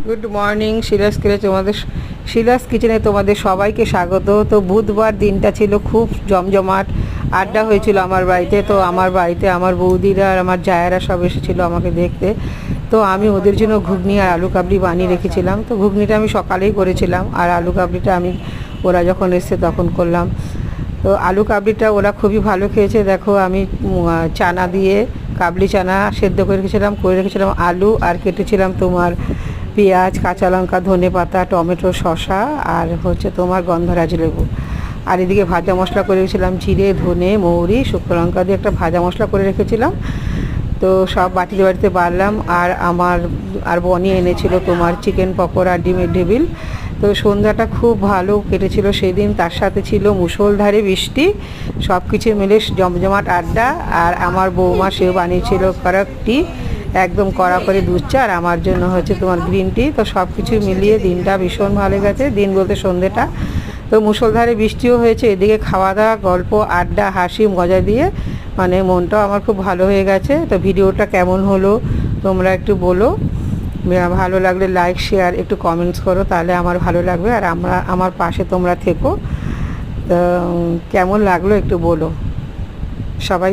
Good morning Shila's কিচেনে তোমাদের সবাইকে স্বাগত। তো বুধবার দিনটা ছিল খুব জমজমাট, আড্ডা হয়েছিল আমার বাড়িতে। তো আমার বাড়িতে আমার বৌদিরা আর আমার জায়েরা সব এসেছিলো আমাকে দেখতে। তো আমি ওদের জন্য ঘুগনি আর আলু কাবলি বানিয়ে রেখেছিলাম। তো ঘুগনিটা আমি সকালেই করেছিলাম, আর আলু কাবলিটা আমি ওরা যখন এসছে তখন করলাম। তো আলু কাবলিটা ওরা খুবই ভালো খেয়েছে। দেখো আমি চানা দিয়ে কাবলি চানা সেদ্ধ করে রেখেছিলাম আলু, আর কেটেছিলাম তোমার পেঁয়াজ, কাঁচা লঙ্কা, ধনে পাতা, টমেটো, শসা, আর হচ্ছে তোমার গন্ধরাজ লেবু। আর এদিকে ভাজা মশলা করে রেখেছিলাম জিরে, ধনে, মৌরি, শুকনো লঙ্কা দিয়ে একটা ভাজা মশলা করে রেখেছিলাম। তো সব বাটিতে বাটিতে বাড়লাম। আর বনি এনেছিল তোমার চিকেন পকোড়া, ডিমের টেবিল। তো সন্ধ্যাটা খুব ভালো কেটেছিল সেদিন। তার সাথে ছিল মুষলধারে বৃষ্টি, সব কিছু মিলে জমজমাট আড্ডা। আর আমার বৌমা সেও বানিয়েছিল কড়ক টি, একদম কড়া করে দুধ চা, আর আমার জন্য হচ্ছে তোমার গ্রিন টি। তো সব কিছু মিলিয়ে দিনটা ভীষণ ভালো গেছে, দিন বলতে সন্ধ্যেটা। তো মুষলধারে বৃষ্টিও হয়েছে, এদিকে খাওয়া দাওয়া, গল্প, আড্ডা, হাসি মজা দিয়ে মানে মনটাও আমার খুব ভালো হয়ে গেছে। তো ভিডিওটা কেমন হলো তোমরা একটু বলো। ভালো লাগলে লাইক, শেয়ার, একটু কমেন্টস করো, তাহলে আমার ভালো লাগবে। আর আমার পাশে তোমরা থেকো। তো কেমন লাগলো একটু বলো সবাই।